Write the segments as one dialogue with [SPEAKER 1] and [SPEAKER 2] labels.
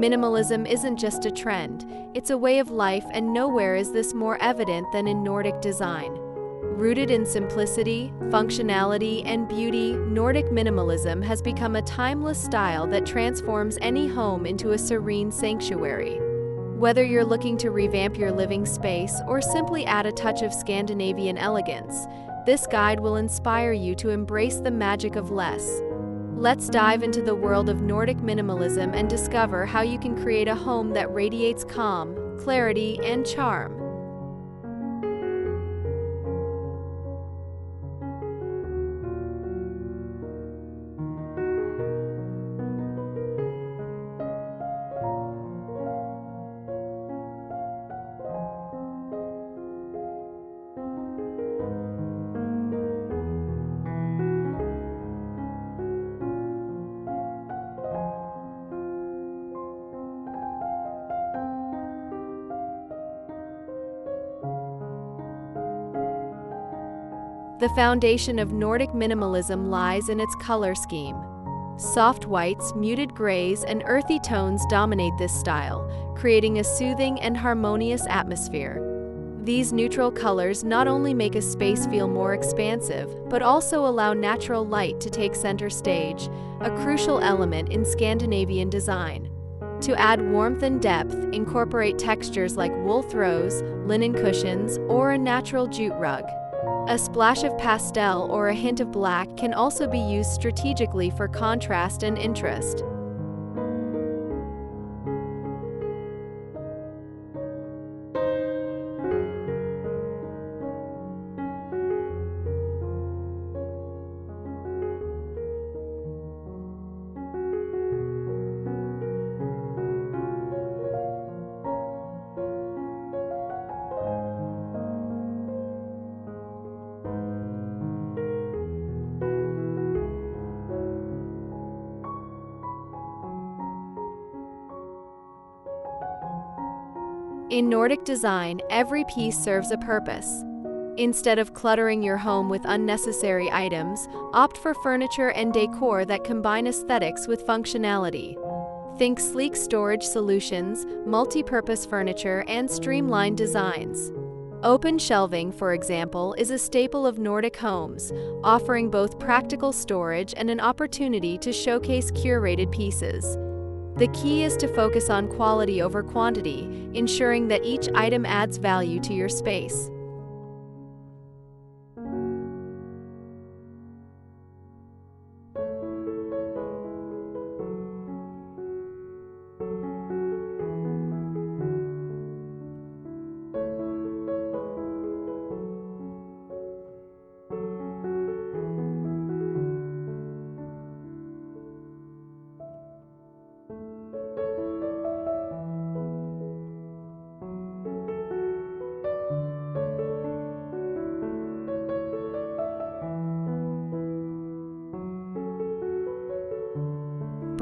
[SPEAKER 1] Minimalism isn't just a trend, it's a way of life, and nowhere is this more evident than in Nordic design. Rooted in simplicity, functionality, and beauty, Nordic minimalism has become a timeless style that transforms any home into a serene sanctuary. Whether you're looking to revamp your living space or simply add a touch of Scandinavian elegance, this guide will inspire you to embrace the magic of less. Let's dive into the world of Nordic minimalism and discover how you can create a home that radiates calm, clarity, and charm. The foundation of Nordic minimalism lies in its color scheme. Soft whites, muted grays, and earthy tones dominate this style, creating a soothing and harmonious atmosphere. These neutral colors not only make a space feel more expansive, but also allow natural light to take center stage, a crucial element in Scandinavian design. To add warmth and depth, incorporate textures like wool throws, linen cushions, or a natural jute rug. A splash of pastel or a hint of black can also be used strategically for contrast and interest. In Nordic design, every piece serves a purpose. Instead of cluttering your home with unnecessary items, opt for furniture and decor that combine aesthetics with functionality. Think sleek storage solutions, multi-purpose furniture, and streamlined designs. Open shelving, for example, is a staple of Nordic homes, offering both practical storage and an opportunity to showcase curated pieces. The key is to focus on quality over quantity, ensuring that each item adds value to your space.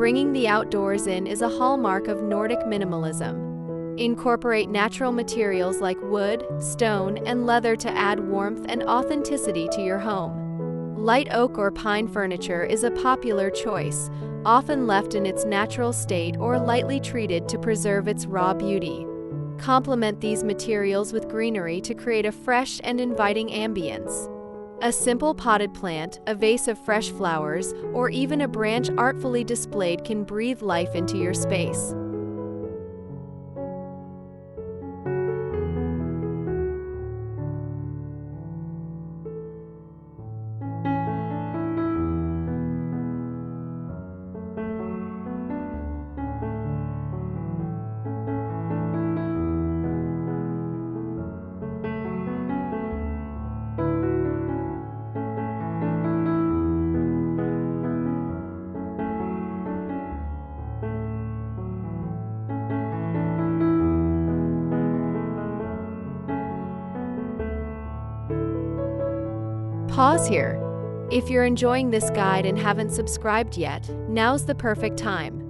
[SPEAKER 1] Bringing the outdoors in is a hallmark of Nordic minimalism. Incorporate natural materials like wood, stone, and leather to add warmth and authenticity to your home. Light oak or pine furniture is a popular choice, often left in its natural state or lightly treated to preserve its raw beauty. Complement these materials with greenery to create a fresh and inviting ambience. A simple potted plant, a vase of fresh flowers, or even a branch artfully displayed can breathe life into your space. Pause here. If you're enjoying this guide and haven't subscribed yet, now's the perfect time.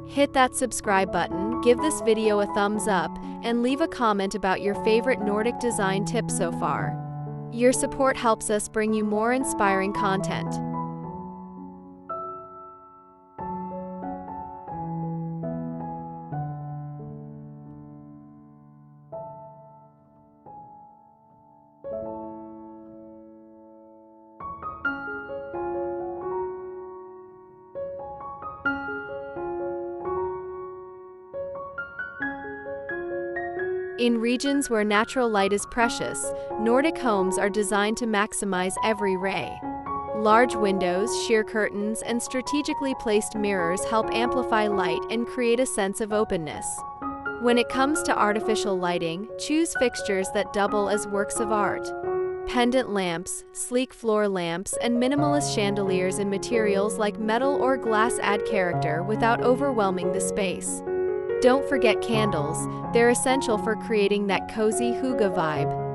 [SPEAKER 1] Hit that subscribe button, give this video a thumbs up, and leave a comment about your favorite Nordic design tips so far. Your support helps us bring you more inspiring content. In regions where natural light is precious, Nordic homes are designed to maximize every ray. Large windows, sheer curtains, and strategically placed mirrors help amplify light and create a sense of openness. When it comes to artificial lighting, choose fixtures that double as works of art. Pendant lamps, sleek floor lamps, and minimalist chandeliers in materials like metal or glass add character without overwhelming the space. Don't forget candles, they're essential for creating that cozy hygge vibe.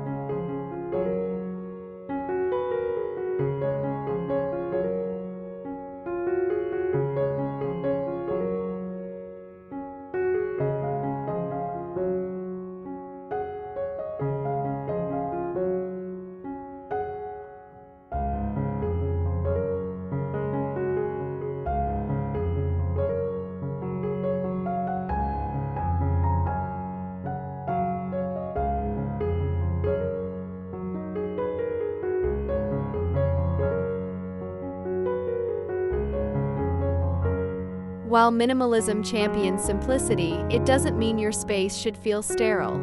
[SPEAKER 1] While minimalism champions simplicity, it doesn't mean your space should feel sterile.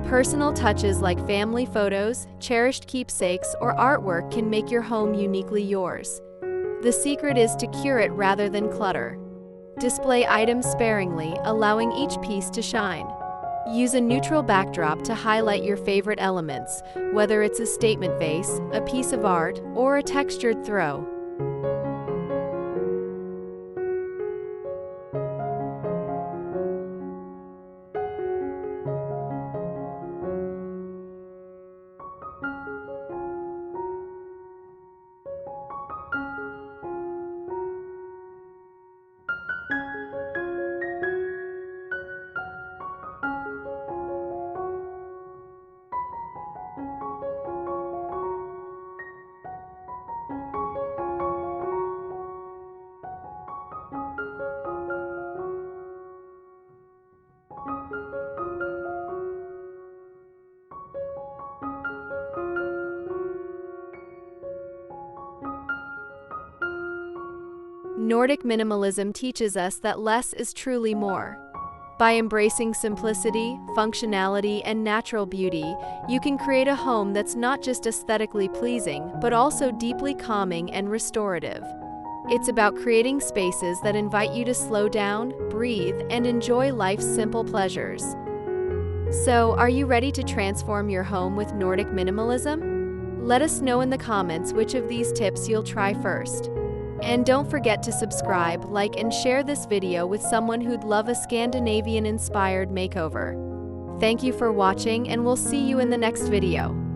[SPEAKER 1] Personal touches like family photos, cherished keepsakes, or artwork can make your home uniquely yours. The secret is to curate rather than clutter. Display items sparingly, allowing each piece to shine. Use a neutral backdrop to highlight your favorite elements, whether it's a statement vase, a piece of art, or a textured throw. Nordic minimalism teaches us that less is truly more. By embracing simplicity, functionality, and natural beauty, you can create a home that's not just aesthetically pleasing, but also deeply calming and restorative. It's about creating spaces that invite you to slow down, breathe, and enjoy life's simple pleasures. So, are you ready to transform your home with Nordic minimalism? Let us know in the comments which of these tips you'll try first. And don't forget to subscribe, like, and share this video with someone who'd love a Scandinavian-inspired makeover. Thank you for watching, and we'll see you in the next video.